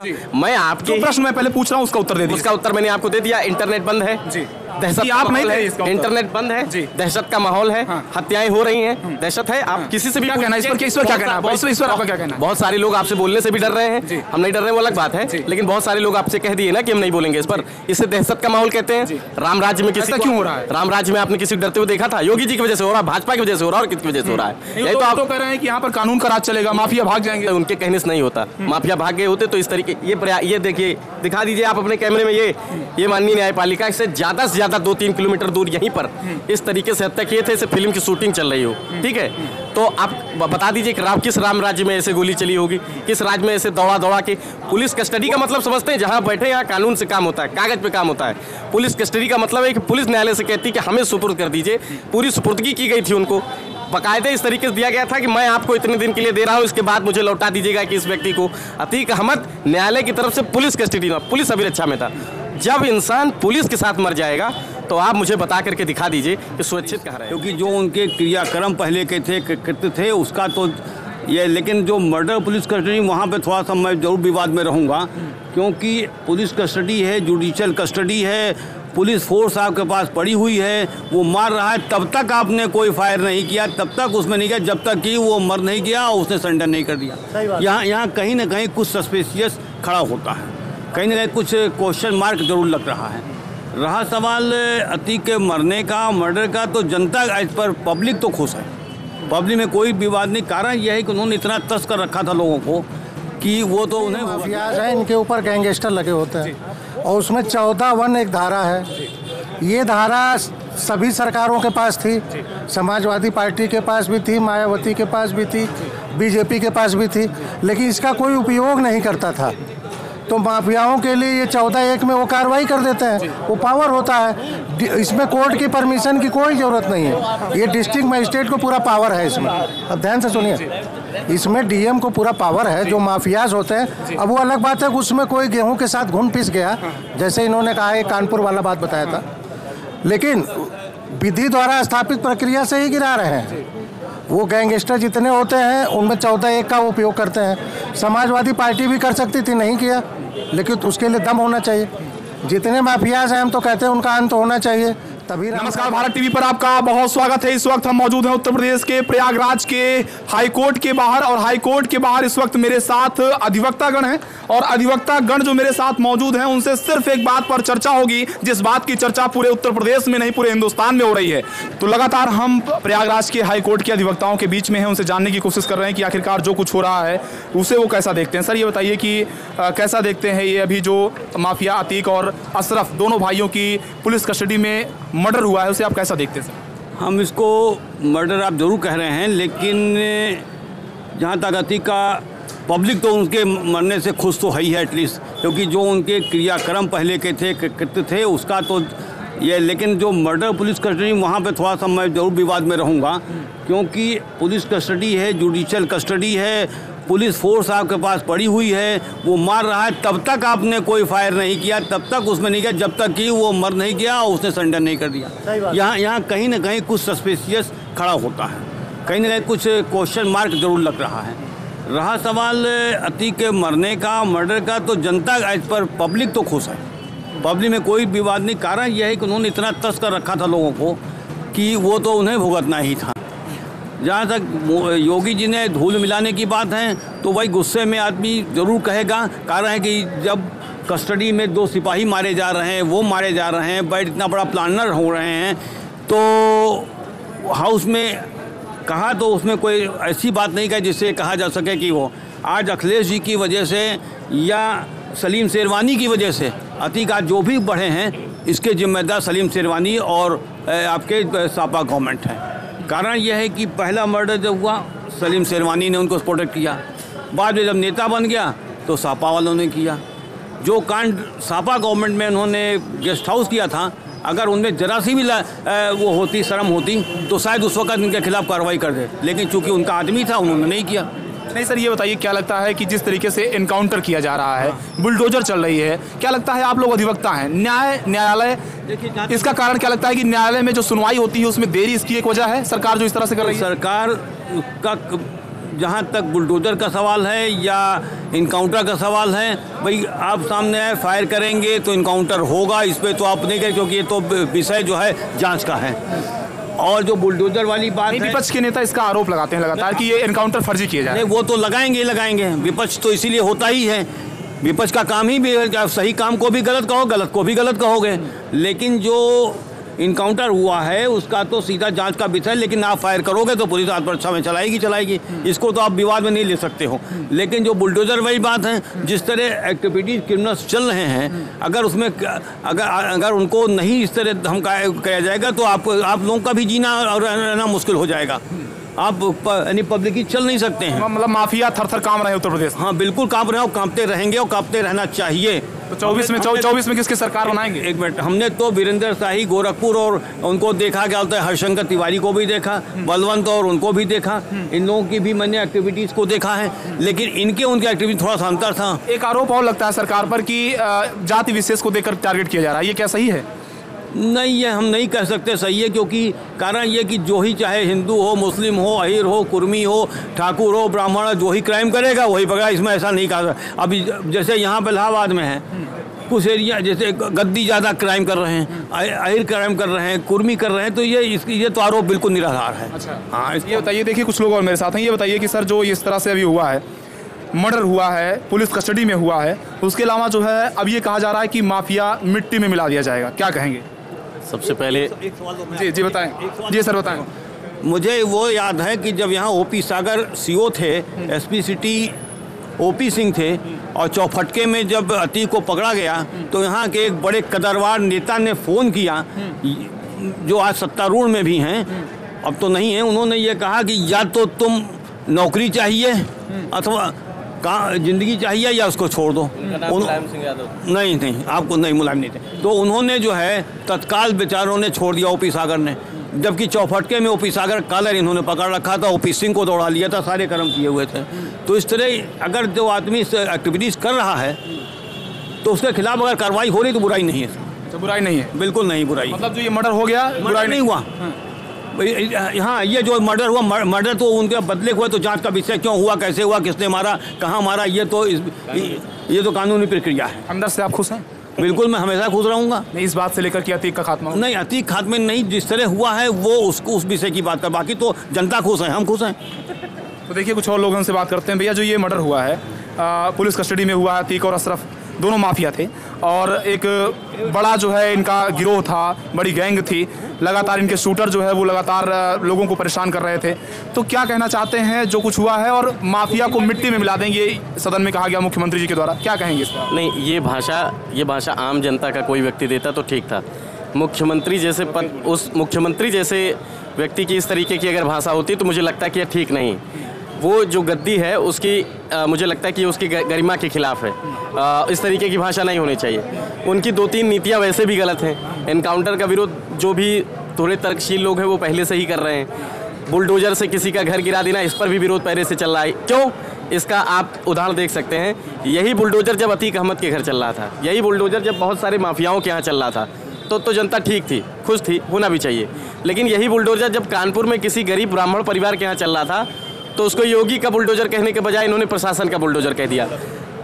मैं आपके प्रश्न मैं पहले पूछ रहा हूँ उसका उत्तर दे दीजिए। उसका उत्तर मैंने आपको दे दिया। इंटरनेट बंद है जी, दहशत आप का नहीं माहौल थे है, इसका उत्तर। इंटरनेट बंद है जी। दहशत का माहौल है, हाँ। हत्याएं हो रही हैं, दहशत है। आप किसी से भी क्या कहना है इस पर? इस पर क्या कहना है? इस पर आपका क्या कहना है? बहुत सारे लोग आपसे बोलने से भी डर रहे जी। हैं, हम नहीं डर रहे, वो अलग बात है, लेकिन बहुत सारे लोग आपसे कह दिए ना कि हम नहीं बोलेंगे इस पर। इसे दहशत का माहौल कहते हैं। राम राज्य में किसी ऐसा क्यों हो रहा है? राम राज्य में आपने किसी को डरते हुए देखा था? योगी जी की वजह से हो रहा है, भाजपा की वजह से हो रहा है, और किसकी वजह से हो रहा है? यही तो आप कह रहे हैं कि यहाँ पर कानून का राज चलेगा, माफिया भाग जाएंगे। उनके कहने से नहीं होता। माफिया भाग गए होते तो इस तरीके ये देखिए, दिखा दीजिए आप अपने कैमरे में, ये माननीय न्यायपालिका से ज्यादा 2-3 किलोमीटर दूर यहीं पर इस तरीके से हत्या किए थे। इसे फिल्म की शूटिंग चल रही हो, ठीक है? तो आप बता दीजिए कि किस राम राज्य में ऐसे गोली चली होगी, किस राज्य में ऐसे दौड़ा के। पुलिस कस्टडी का मतलब समझते हैं? जहां बैठे यहाँ कानून से काम होता है, कागज पे काम होता है। पुलिस कस्टडी का मतलब है कि पुलिस न्यायालय से कहती है कि हमें सुपुर्द कर दीजिए। पूरी सुपुर्दगी की गई थी उनको, बाकायदे इस तरीके से दिया गया था कि मैं आपको इतने दिन के लिए दे रहा हूं, इसके बाद मुझे लौटा दीजिएगा कि इस व्यक्ति को। अतीक अहमद न्यायालय की तरफ से पुलिस कस्टडी में, पुलिस अभिरक्षा में था। जब इंसान पुलिस के साथ मर जाएगा तो आप मुझे बता करके दिखा दीजिए कि सुरक्षित कहाँ रहे। क्योंकि जो उनके क्रियाक्रम पहले के कृत्य थे उसका तो ये, लेकिन जो मर्डर पुलिस कस्टडी, वहाँ पे थोड़ा सा मैं जरूर विवाद में रहूँगा, क्योंकि पुलिस कस्टडी है, जुडिशियल कस्टडी है, पुलिस फोर्स आपके पास पड़ी हुई है, वो मार रहा है, तब तक आपने कोई फायर नहीं किया, तब तक उसमें नहीं किया जब तक कि वो मर नहीं गया और उसने सरेंडर नहीं कर दिया। यहाँ कहीं ना कहीं कुछ सस्पिशियस खड़ा होता है, कहीं ना कहीं कुछ क्वेश्चन मार्क जरूर लग रहा है। रहा सवाल अतीक के मरने का, मर्डर का, तो जनता इस पर, पब्लिक तो खुश है, पब्लिक में कोई विवाद नहीं। कारण यह है कि उन्होंने इतना तस कर रखा था लोगों को कि वो तो उन्हें माफियाज हैं, इनके ऊपर गैंगस्टर लगे होते हैं, और उसमें 14(1) एक धारा है। ये धारा सभी सरकारों के पास थी, समाजवादी पार्टी के पास भी थी, मायावती के पास भी थी, बीजेपी के पास भी थी, लेकिन इसका कोई उपयोग नहीं करता था। तो माफियाओं के लिए ये 14(1) में वो कार्रवाई कर देते हैं, वो पावर होता है। इसमें कोर्ट की परमिशन की कोई ज़रूरत नहीं है, ये डिस्ट्रिक्ट मजिस्ट्रेट को पूरा पावर है इसमें। अब ध्यान से सुनिए, इसमें डीएम को पूरा पावर है। जो माफियाज होते हैं, अब वो अलग बात है कि उसमें कोई गेहूं के साथ घुन पिस गया, जैसे इन्होंने कहा है, कानपुर वाला बात बताया था, लेकिन विधि द्वारा स्थापित प्रक्रिया से ही गिरा रहे हैं। वो गैंगस्टर जितने होते हैं उनमें 14(1) का उपयोग करते हैं। समाजवादी पार्टी भी कर सकती थी, नहीं किया, लेकिन उसके लिए दम होना चाहिए। जितने माफियाज हैं हम तो कहते हैं उनका अंत होना चाहिए, तभी। नमस्कार, भारत टीवी पर आपका बहुत स्वागत है। इस वक्त हम मौजूद हैं उत्तर प्रदेश के प्रयागराज के हाई कोर्ट के बाहर, और हाई कोर्ट के बाहर इस वक्त मेरे साथ अधिवक्तागण हैं, और अधिवक्तागण जो मेरे साथ मौजूद हैं उनसे सिर्फ एक बात पर चर्चा होगी, जिस बात की चर्चा पूरे उत्तर प्रदेश में नहीं पूरे हिंदुस्तान में हो रही है। तो लगातार हम प्रयागराज के हाई कोर्ट के अधिवक्ताओं के बीच में हैं, उनसे जानने की कोशिश कर रहे हैं कि आखिरकार जो कुछ हो रहा है उसे वो कैसा देखते हैं। सर, ये बताइए कि कैसा देखते हैं ये अभी जो माफिया अतीक और अशरफ दोनों भाइयों की पुलिस कस्टडी में मर्डर हुआ है, उसे आप कैसा देखते हैं सर? हम इसको मर्डर आप जरूर कह रहे हैं, लेकिन जहाँ तक अतीक का, पब्लिक तो उनके मरने से खुश तो है ही है एटलीस्ट, क्योंकि जो उनके क्रियाक्रम पहले के कृत्य थे उसका तो ये, लेकिन जो मर्डर पुलिस कस्टडी, वहाँ पे थोड़ा सा मैं जरूर विवाद में रहूँगा, क्योंकि पुलिस कस्टडी है, जुडिशियल कस्टडी है, पुलिस फोर्स आपके पास पड़ी हुई है, वो मार रहा है, तब तक आपने कोई फायर नहीं किया, तब तक उसमें नहीं किया जब तक कि वो मर नहीं गया और उसने सरेंडर नहीं कर दिया। यहाँ कहीं ना कहीं कुछ सस्पिशियस खड़ा होता है, कहीं ना कहीं कुछ क्वेश्चन मार्क जरूर लग रहा है। रहा सवाल अतीक के मरने का, मर्डर का, तो जनता इस पर, पब्लिक तो खुश है, पब्लिक में कोई विवाद नहीं। कारण यह है कि उन्होंने इतना तस कर रखा था लोगों को कि वो तो उन्हें भुगतना ही था। जहाँ तक योगी जी ने धूल मिलाने की बात है, तो वही गुस्से में आदमी ज़रूर कहेगा। कारण है कि जब कस्टडी में 2 सिपाही मारे जा रहे हैं, वो मारे जा रहे हैं, बट इतना बड़ा प्लानर हो रहे हैं, तो हाउस में कहा तो उसमें कोई ऐसी बात नहीं कही जिससे कहा जा सके कि वो आज अखिलेश जी की वजह से या सलीम शेरवानी की वजह से अतीक आज जो भी बढ़े हैं, इसके जिम्मेदार सलीम शेरवानी और आपके सापा गवर्नमेंट है। कारण यह है कि पहला मर्डर जब हुआ, सलीम शेरवानी ने उनको प्रोटेक्ट किया, बाद में जब नेता बन गया तो सापा वालों ने किया। जो कांड सापा गवर्नमेंट में उन्होंने गेस्ट हाउस किया था, अगर उनमें जरा सी भी वो होती, शर्म होती, तो शायद उस वक्त उनके खिलाफ कार्रवाई कर दे, लेकिन चूंकि उनका आदमी था उन्होंने नहीं किया। नहीं सर, ये बताइए क्या लगता है कि जिस तरीके से इनकाउंटर किया जा रहा है, बुलडोजर चल रही है, क्या लगता है, आप लोग अधिवक्ता हैं, न्यायालय, इसका कारण क्या लगता है कि न्यायालय में जो सुनवाई होती है उसमें देरी इसकी एक वजह है? सरकार जो इस तरह से कर रही है, सरकार का जहाँ तक बुलडोजर का सवाल है या इनकाउंटर का सवाल है, भाई आप सामने आए फायर करेंगे तो इनकाउंटर होगा, इस पर तो आप नहीं करें, क्योंकि ये तो विषय जो है जांच का है। और जो बुलडोजर वाली बात है, विपक्ष के नेता इसका आरोप लगाते हैं लगातार कि ये इनकाउंटर फर्जी किया जा रहा है। वो तो लगाएंगे, विपक्ष तो इसीलिए होता ही है, विपक्ष का काम ही भी है, सही काम को भी गलत कहो, गलत को भी गलत कहोगे। लेकिन जो इनकाउंटर हुआ है उसका तो सीधा जांच का विषय है, लेकिन आप फायर करोगे तो पुलिस आत्मरक्षा में चलाएगी, इसको तो आप विवाद में नहीं ले सकते हो। लेकिन जो बुलडोजर वाली बात है, जिस तरह एक्टिविटीज क्रिमिनल्स चल रहे हैं, अगर उसमें अगर उनको नहीं इस तरह धमकाया जाएगा तो आप लोगों का भी जीना और रहना मुश्किल हो जाएगा। आप यानी पब्लिक ही चल नहीं सकते हैं। मतलब माफिया थर कांप रहे हैं उत्तर प्रदेश। हाँ बिल्कुल कांप रहे हैं, कांपते रहेंगे और कांपते रहना चाहिए। तो 24 में किसकी सरकार बनाएंगे? एक मिनट, हमने तो वीरेंद्र शाही गोरखपुर और उनको देखा, क्या होता है, हरशंकर तिवारी को भी देखा, बलवंत और उनको भी देखा, इन लोगों की भी मैंने एक्टिविटीज़ को देखा है, लेकिन उनकी एक्टिविटी थोड़ा सा अंतर था। एक आरोप और लगता है सरकार पर कि जाति विशेष को देकर टारगेट किया जा रहा है, ये क्या सही है? नहीं, ये हम नहीं कह सकते सही है, क्योंकि कारण ये कि जो ही चाहे हिंदू हो, मुस्लिम हो, अहीर हो, कुर्मी हो, ठाकुर हो, ब्राह्मण हो, जो ही क्राइम करेगा वही पकड़ा, इसमें ऐसा नहीं कहा। अभी जैसे यहाँ पे इलाहाबाद में है, कुछ एरिया जैसे गद्दी ज़्यादा क्राइम कर रहे हैं, अहीर क्राइम कर रहे हैं, कुर्मी कर रहे हैं, तो ये तो आरोप बिल्कुल निराधार है। अच्छा, हाँ, ये बताइए, देखिए कुछ लोग और मेरे साथ हैं, ये बताइए कि सर जो इस तरह से अभी हुआ है, मर्डर हुआ है, पुलिस कस्टडी में हुआ है, उसके अलावा जो है अब ये कहा जा रहा है कि माफिया मिट्टी में मिला दिया जाएगा, क्या कहेंगे? सबसे पहले जी बताएं। जी सर बताएं। मुझे वो याद है कि जब यहाँ ओपी सागर सीओ थे, एसपी सिटी ओपी सिंह थे, और चौफटके में जब अतीक को पकड़ा गया तो यहाँ के एक बड़े कदरवार नेता ने फ़ोन किया, जो आज सत्तारूढ़ में भी हैं, अब तो नहीं है। उन्होंने ये कहा कि या तो तुम नौकरी चाहिए अथवा जिंदगी चाहिए या उसको छोड़ दो। मुलायम सिंह यादव नहीं, आपको नहीं, मुलायम नहीं थे। तो उन्होंने जो है तत्काल बेचारों ने छोड़ दिया, ओपी सागर ने, जबकि चौफटके में ओपी सागर कॉलर इन्होंने पकड़ रखा था, ओपी सिंह को दौड़ा लिया था, सारे कर्म किए हुए थे। तो इस तरह अगर जो आदमी इस एक्टिविटीज़ कर रहा है तो उसके खिलाफ अगर कार्रवाई हो रही तो बुराई नहीं है। तो बुराई नहीं है, बिल्कुल नहीं बुराई। मतलब जो ये मर्डर हो गया बुराई नहीं हुआ। हाँ, ये जो मर्डर हुआ, मर्डर तो उनके बदले हुआ, तो जांच का विषय क्यों हुआ, कैसे हुआ, किसने मारा, कहाँ मारा, ये तो कानूनी प्रक्रिया है। अंदर से आप खुश हैं? बिल्कुल, मैं हमेशा खुश रहूँगा। नहीं, इस बात से लेकर कि अतीक का खात्मा नहीं, अतीक खात्मे नहीं, जिस तरह हुआ है वो उसको उस विषय की बात कर, बाकी तो जनता खुश है, हम खुश हैं। तो देखिए कुछ और लोग उनसे बात करते हैं। भैया जो ये मर्डर हुआ है, पुलिस कस्टडी में हुआ है, अतीक और अशरफ दोनों माफिया थे, और एक बड़ा जो है इनका गिरोह था, बड़ी गैंग थी, लगातार इनके शूटर जो है वो लगातार लोगों को परेशान कर रहे थे। तो क्या कहना चाहते हैं जो कुछ हुआ है, और माफिया को मिट्टी में मिला देंगे, सदन में कहा गया मुख्यमंत्री जी के द्वारा, क्या कहेंगे इस पर? नहीं, ये भाषा आम जनता का कोई व्यक्ति देता तो ठीक था। मुख्यमंत्री जैसे पद, उस मुख्यमंत्री जैसे व्यक्ति की इस तरीके की अगर भाषा होती तो मुझे लगता है कि यह ठीक नहीं। वो जो गद्दी है उसकी मुझे लगता है कि उसकी गरिमा के खिलाफ है। इस तरीके की भाषा नहीं होनी चाहिए। उनकी 2-3 नीतियाँ वैसे भी गलत हैं। एनकाउंटर का विरोध जो भी थोड़े तर्कशील लोग हैं वो पहले से ही कर रहे हैं। बुलडोजर से किसी का घर गिरा देना, इस पर भी विरोध पहले से चल रहा है। क्यों? इसका आप उदाहरण देख सकते हैं। यही बुलडोजर जब अतीक अहमद के घर चल रहा था, यही बुलडोजर जब बहुत सारे माफियाओं के यहाँ चल रहा था, तो जनता ठीक थी, खुश थी, होना भी चाहिए। लेकिन यही बुलडोजर जब कानपुर में किसी गरीब ब्राह्मण परिवार के यहाँ चल रहा था, तो उसको योगी का बुलडोजर कहने के बजाय इन्होंने प्रशासन का बुलडोजर कह दिया।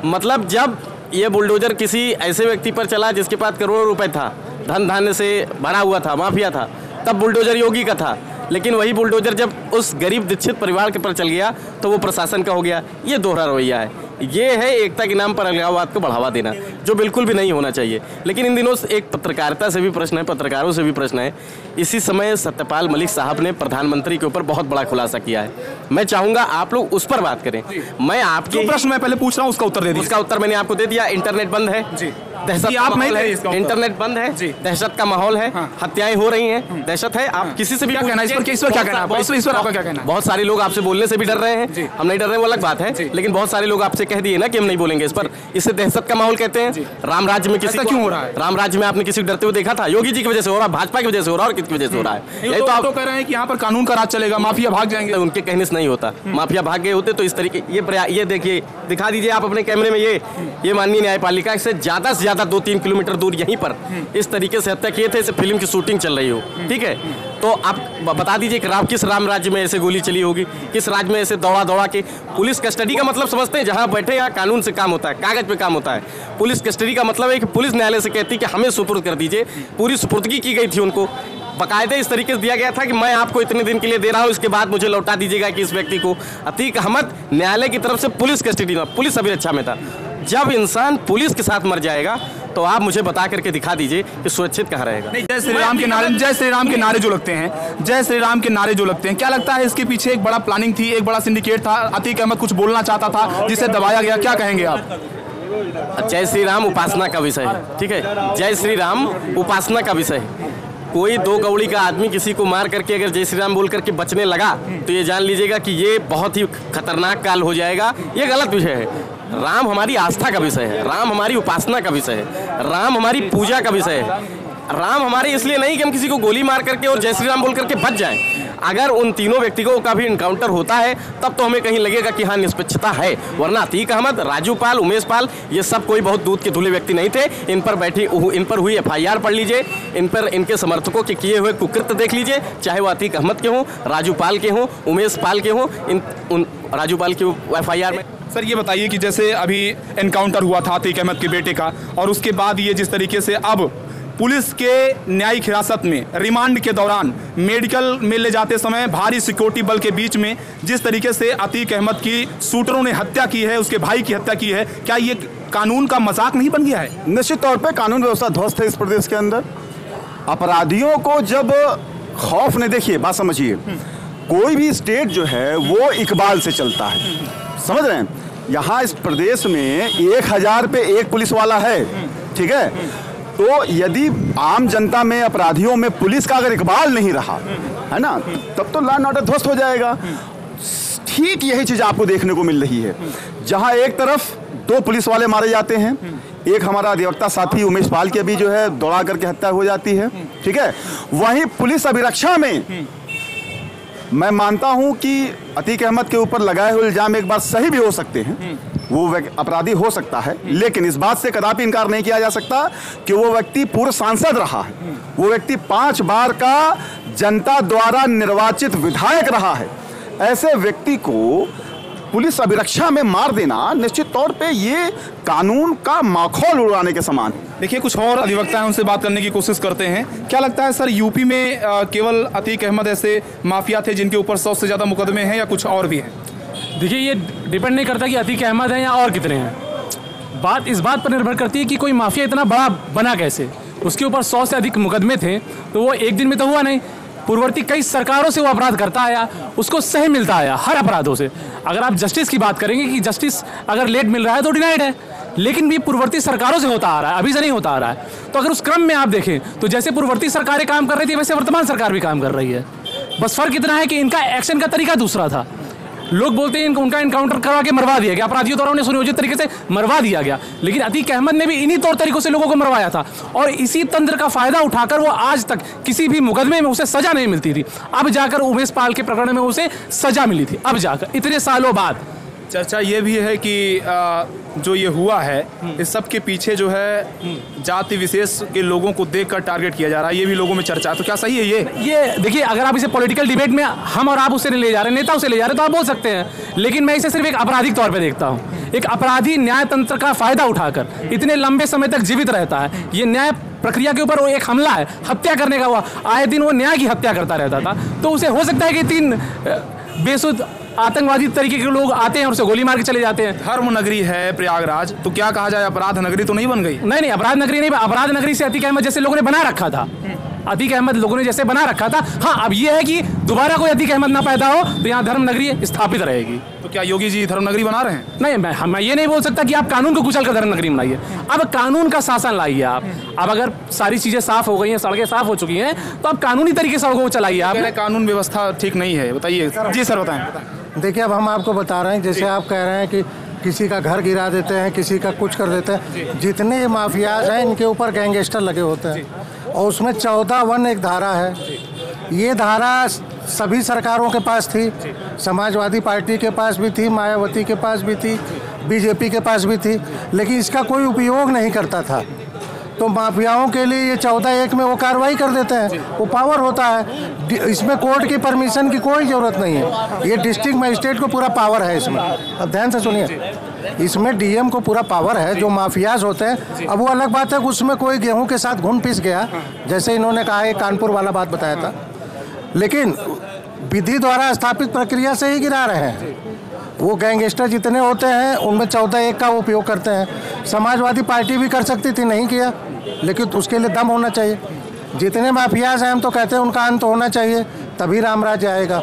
मतलब जब ये बुलडोजर किसी ऐसे व्यक्ति पर चला जिसके पास करोड़ों रुपए था, धन धान्य से भरा हुआ था, माफिया था, तब बुलडोजर योगी का था। लेकिन वही बुलडोजर जब उस गरीब दीक्षित परिवार के पर चल गया तो वो प्रशासन का हो गया। ये दोहरा रवैया है। ये है एकता के नाम पर अलगाववाद को बढ़ावा देना, जो बिल्कुल भी नहीं होना चाहिए। लेकिन इन दिनों एक पत्रकारिता से भी प्रश्न है, पत्रकारों से भी प्रश्न है। इसी समय सत्यपाल मलिक साहब ने प्रधानमंत्री के ऊपर बहुत बड़ा खुलासा किया है। मैं चाहूंगा आप लोग उस पर बात करें। मैं आपके प्रश्न मैं पहले पूछ रहा हूँ उसका उत्तर दे दीजिए। उसका उत्तर मैंने आपको दे दिया। इंटरनेट बंद है जी, दहशत आप नहीं है, इंटरनेट बंद है जी, दहशत का माहौल है, हत्याएं हो रही हैं, दहशत है। आप किसी से भी क्या कहना है इस पर क्या कहना है? इस पर आपका क्या कहना है? बहुत सारे लोग आपसे बोलने से भी डर रहे हैं। हम नहीं डर रहे, वो अलग बात है। लेकिन बहुत सारे लोग आपसे कह दिए ना कि हम नहीं बोलेंगे इस पर। इसे दहशत का माहौल कहते हैं। राम राज्य में किसी क्यों हो रहा है? राम राज्य में आपने किसी को डरते हुए देखा था? योगी जी की वजह से हो रहा है, भाजपा की वजह से हो रहा है, और किसकी वजह से हो रहा है? यही तो आप कह रहे हैं कि यहाँ पर कानून का राज चलेगा, माफिया भाग जाएंगे। उनके कहने से नहीं होता। माफिया भाग गए होते तो इस तरीके ये देखिए, दिखा दीजिए आप अपने कैमरे में, ये माननीय न्यायपालिका से ज्यादा ज़्यादा 2-3 किलोमीटर दूर यहीं पर इस तरीके से हत्या किए थे, इसे फिल्म की शूटिंग चल रही हो। ठीक है, तो आप बता दीजिए कि किस राम राज्य में ऐसे गोली चली होगी, किस राज्य में ऐसे दौड़ा के। पुलिस कस्टडी का मतलब समझते हैं, जहाँ बैठे यहाँ कानून से काम होता है, कागज पे काम होता है। पुलिस कस्टडी का मतलब है कि पुलिस न्यायालय से कहती है कि हमें सुपुर्द कर दीजिए। पूरी सुपुर्दगी की गई थी उनको, बाकायदे इस तरीके से दिया गया था कि मैं आपको इतने दिन के लिए दे रहा हूँ, इसके बाद मुझे लौटा दीजिएगा कि इस व्यक्ति को। अतीक अहमद न्यायालय की तरफ से पुलिस कस्टडी में, पुलिस अभिरक्षा में था। जब इंसान पुलिस के साथ मर जाएगा तो आप मुझे बता करके दिखा दीजिए कि सुरक्षित कहाँ रहेगा। जय श्री राम के नारे, जय श्री राम के नारे जो लगते हैं, जय श्री राम के नारे जो लगते हैं, क्या लगता है इसके पीछे एक बड़ा प्लानिंग थी, एक बड़ा सिंडिकेट था? अतीक अहमद कुछ बोलना चाहता था जिसे दबाया गया, क्या कहेंगे आप? जय श्री राम उपासना का विषय है। ठीक है, जय श्री राम उपासना का विषय है। कोई 2 कौड़ी का आदमी किसी को मार करके अगर जय श्री राम बोल करके बचने लगा तो ये जान लीजिएगा कि ये बहुत ही खतरनाक काल हो जाएगा। ये गलत विषय है। राम हमारी आस्था का विषय है, राम हमारी उपासना का विषय है, राम हमारी पूजा का विषय है। राम हमारे इसलिए नहीं कि हम किसी को गोली मार करके और जय श्री राम बोल करके बच जाएं। अगर उन तीनों व्यक्तियों का भी इनकाउंटर होता है तब तो हमें कहीं लगेगा कि हाँ निष्पक्षता है, वरना अतीक अहमद, राजू पाल, उमेश पाल ये सब कोई बहुत दूध के धुले व्यक्ति नहीं थे। इन पर हुई FIR पढ़ लीजिए, इन पर इनके समर्थकों के किए हुए कुकृत्य देख लीजिए, चाहे वो अतीक अहमद के हों, राजू पाल के हों, उमेश पाल के हों। उन राजू पाल की FIR में सर ये बताइए कि जैसे अभी एनकाउंटर हुआ था अतीक अहमद के बेटे का, और उसके बाद ये जिस तरीके से अब पुलिस के न्यायिक हिरासत में रिमांड के दौरान मेडिकल में ले जाते समय भारी सिक्योरिटी बल के बीच में जिस तरीके से अतीक अहमद की शूटरों ने हत्या की है, उसके भाई की हत्या की है, क्या ये कानून का मजाक नहीं बन गया है? निश्चित तौर पे कानून व्यवस्था ध्वस्त है इस प्रदेश के अंदर। अपराधियों को जब खौफ नहीं, देखिए बात समझिए, कोई भी स्टेट जो है वो इकबाल से चलता है, समझ रहे हैं? यहाँ इस प्रदेश में 1000 पे 1 पुलिस वाला है, ठीक है? तो यदि आम जनता में, अपराधियों में पुलिस का अगर इकबाल नहीं रहा है ना, तब तो लॉ एंड ऑर्डर ध्वस्त हो जाएगा। ठीक यही चीज आपको देखने को मिल रही है, जहां एक तरफ 2 पुलिस वाले मारे जाते हैं, एक हमारा अधिवक्ता साथी उमेश पाल के भी जो है दौड़ा करके हत्या हो जाती है, ठीक है? वहीं पुलिस अभिरक्षा में मैं मानता हूं कि अतीक अहमद के ऊपर लगाए हुए इल्जाम एक बार सही भी हो सकते हैं, वो अपराधी हो सकता है, लेकिन इस बात से कदापि इनकार नहीं किया जा सकता कि वो व्यक्ति पूर्व सांसद रहा है, वो व्यक्ति 5 बार का जनता द्वारा निर्वाचित विधायक रहा है। ऐसे व्यक्ति को पुलिस अभिरक्षा में मार देना निश्चित तौर पे ये कानून का माखौल उड़ाने के समान है। देखिए कुछ और अधिवक्ता हैं, उनसे बात करने की कोशिश करते हैं। क्या लगता है सर, यूपी में केवल अतीक अहमद ऐसे माफिया थे जिनके ऊपर 100 से ज़्यादा मुकदमे हैं, या कुछ और भी हैं? देखिए ये डिपेंड नहीं करता कि अतीक अहमद है या और कितने हैं, बात इस बात पर निर्भर करती है कि कोई माफिया इतना बड़ा बना कैसे। उसके ऊपर 100 से अधिक मुकदमे थे तो वो एक दिन में तो हुआ नहीं। पूर्ववर्ती कई सरकारों से वो अपराध करता आया, उसको सही मिलता आया हर अपराधों से। अगर आप जस्टिस की बात करेंगे कि जस्टिस अगर लेट मिल रहा है तो डिनाइड है, लेकिन भी पूर्ववर्ती सरकारों से होता आ रहा है, अभी से नहीं होता आ रहा है। तो अगर उस क्रम में आप देखें तो जैसे पूर्ववर्ती सरकारें काम कर रही थी वैसे वर्तमान सरकार भी काम कर रही है, बस फर्क इतना है कि इनका एक्शन का तरीका दूसरा था। लोग बोलते हैं उनका इनकाउंटर करवा के मरवा दिया गया, अपराधियों द्वारा उन्हें सुनियोजित तरीके से मरवा दिया गया, लेकिन अतीक अहमद ने भी इन्हीं तौर तरीकों से लोगों को मरवाया था और इसी तंत्र का फायदा उठाकर वो आज तक किसी भी मुकदमे में उसे सजा नहीं मिलती थी। अब जाकर उमेश पाल के प्रकरण में उसे सजा मिली थी, अब जाकर इतने सालों बाद। चर्चा ये भी है कि जो ये हुआ है इस सब के पीछे जो है जाति विशेष के लोगों को देखकर टारगेट किया जा रहा है, ये भी लोगों में चर्चा है। तो क्या सही है ये देखिए, अगर आप इसे पॉलिटिकल डिबेट में हम और आप उसे नहीं ले जा रहे, नेता उसे ले जा रहे, तो आप बोल सकते हैं, लेकिन मैं इसे सिर्फ एक आपराधिक तौर पर देखता हूँ। एक अपराधी न्याय तंत्र का फायदा उठाकर इतने लंबे समय तक जीवित रहता है, ये न्याय प्रक्रिया के ऊपर वो एक हमला है, हत्या करने का हुआ, आए दिन वो न्याय की हत्या करता रहता था। तो उसे हो सकता है कि 3 बेसुध आतंकवादी तरीके के लोग आते हैं और उसे गोली मार के चले जाते हैं। धर्म नगरी है प्रयागराज, तो क्या कहा जाए, अपराध नगरी तो नहीं बन गई? नहीं, अपराध नगरी नहीं, अपराध नगरी से अतीक अहमद जैसे लोगों ने बना रखा था, अतीक अहमद लोगों ने जैसे बना रखा था। हाँ, अब ये है कि दोबारा कोई अतीक अहमद ना पैदा हो तो यहाँ धर्म नगरी स्थापित रहेगी। तो क्या योगी जी धर्म नगरी बना रहे हैं? नहीं, मैं ये नहीं बोल सकता कि आप कानून को कुचल कर धर्म नगरी बनाइए। अब कानून का शासन लाइए आप। अब अगर सारी चीजें साफ हो गई हैं, सड़कें साफ हो चुकी हैं, तो अब कानूनी तरीके से सड़कों को चलाइए आप। कानून व्यवस्था ठीक नहीं है, बताइए जी सर, बताएं। देखिए, अब हम आपको बता रहे हैं, जैसे आप कह रहे हैं कि किसी का घर गिरा देते हैं, किसी का कुछ कर देते हैं, जितने ये माफियाज हैं इनके ऊपर गैंगस्टर लगे होते हैं, और उसमें 14(1) एक धारा है। ये धारा सभी सरकारों के पास थी, समाजवादी पार्टी के पास भी थी, मायावती के पास भी थी, बीजेपी के पास भी थी, लेकिन इसका कोई उपयोग नहीं करता था। तो माफियाओं के लिए ये 14-1 में वो कार्रवाई कर देते हैं, वो पावर होता है। इसमें कोर्ट की परमिशन की कोई ज़रूरत नहीं है, ये डिस्ट्रिक्ट मजिस्ट्रेट को पूरा पावर है इसमें। अब ध्यान से सुनिए, इसमें डीएम को पूरा पावर है। जो माफियाज होते हैं, अब वो अलग बात है कि उसमें कोई गेहूं के साथ घुन पिस गया, जैसे इन्होंने कहा है, कानपुर वाला बात बताया था, लेकिन विधि द्वारा स्थापित प्रक्रिया से ही गिरा रहे हैं। वो गैंगस्टर जितने होते हैं उनमें 14-1 का उपयोग करते हैं। समाजवादी पार्टी भी कर सकती थी, नहीं किया, लेकिन उसके लिए दम होना चाहिए। जितने माफियाज हैं हम तो कहते हैं उनका अंत होना चाहिए, तभी राम राज्य आएगा।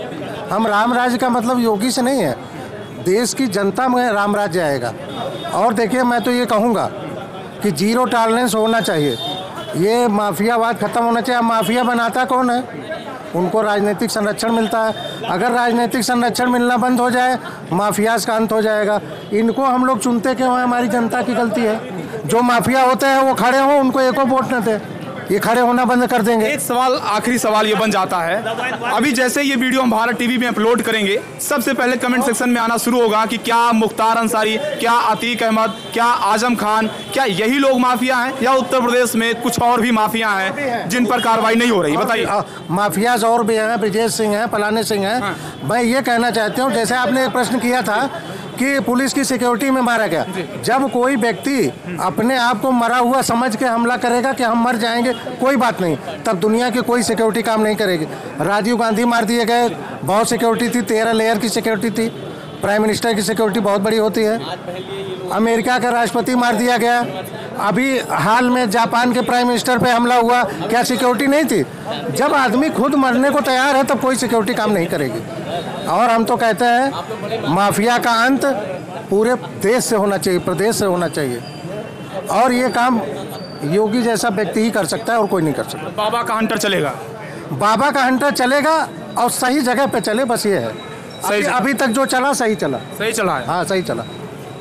हम राम राज्य का मतलब योगी से नहीं है, देश की जनता में राम राज्य आएगा। और देखिए, मैं तो ये कहूँगा कि जीरो टॉलरेंस होना चाहिए, ये माफियावाद खत्म होना चाहिए। माफिया बनाता कौन है? उनको राजनीतिक संरक्षण मिलता है। अगर राजनीतिक संरक्षण मिलना बंद हो जाए, माफियाज का अंत हो जाएगा। इनको हम लोग चुनते क्यों हैं? हमारी जनता की गलती है। जो माफिया होते हैं वो खड़े हों, उनको एको वोट न दे, ये खड़े होना बंद कर देंगे। एक सवाल, आखिरी सवाल ये बन जाता है, अभी जैसे ये वीडियो हम भारत टीवी में अपलोड करेंगे, सबसे पहले कमेंट सेक्शन में आना शुरू होगा कि क्या मुख्तार अंसारी, क्या अतीक अहमद, क्या आजम खान, क्या यही लोग माफिया हैं, या उत्तर प्रदेश में कुछ और भी माफिया हैं जिन पर कार्रवाई नहीं हो रही? बताइए। माफियाज और भी हैं, ब्रिजेश सिंह हैं, फलाने सिंह हैं। मैं ये कहना चाहती हूँ, जैसे आपने एक प्रश्न किया था कि पुलिस की सिक्योरिटी में मारा गया, जब कोई व्यक्ति अपने आप को मरा हुआ समझ के हमला करेगा कि हम मर जाएंगे, कोई बात नहीं, तब दुनिया की कोई सिक्योरिटी काम नहीं करेगी। राजीव गांधी मार दिए गए, बहुत सिक्योरिटी थी, 13 लेयर की सिक्योरिटी थी। प्राइम मिनिस्टर की सिक्योरिटी बहुत बड़ी होती है। अमेरिका का राष्ट्रपति मार दिया गया, अभी हाल में जापान के प्राइम मिनिस्टर पे हमला हुआ, क्या सिक्योरिटी नहीं थी? जब आदमी खुद मरने को तैयार है तब कोई सिक्योरिटी काम नहीं करेगी। और हम तो कहते हैं माफिया का अंत पूरे देश से होना चाहिए, प्रदेश से होना चाहिए, और ये काम योगी जैसा व्यक्ति ही कर सकता है और कोई नहीं कर सकता। बाबा का हंटर चलेगा? बाबा का हंटर चलेगा और सही जगह पे चले, बस ये है। अभी तक जो चला सही चला, सही चला है। हाँ, सही चला।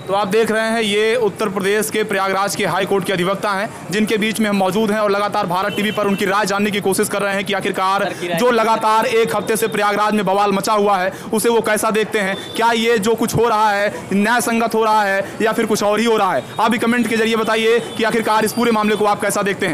तो आप देख रहे हैं, ये उत्तर प्रदेश के प्रयागराज के हाई कोर्ट के अधिवक्ता हैं, जिनके बीच में हम मौजूद हैं और लगातार भारत टीवी पर उनकी राय जानने की कोशिश कर रहे हैं कि आखिरकार जो लगातार एक हफ्ते से प्रयागराज में बवाल मचा हुआ है उसे वो कैसा देखते हैं। क्या ये जो कुछ हो रहा है न्याय संगत हो रहा है या फिर कुछ और ही हो रहा है? आप भी कमेंट के जरिए बताइए कि आखिरकार इस पूरे मामले को आप कैसा देखते हैं।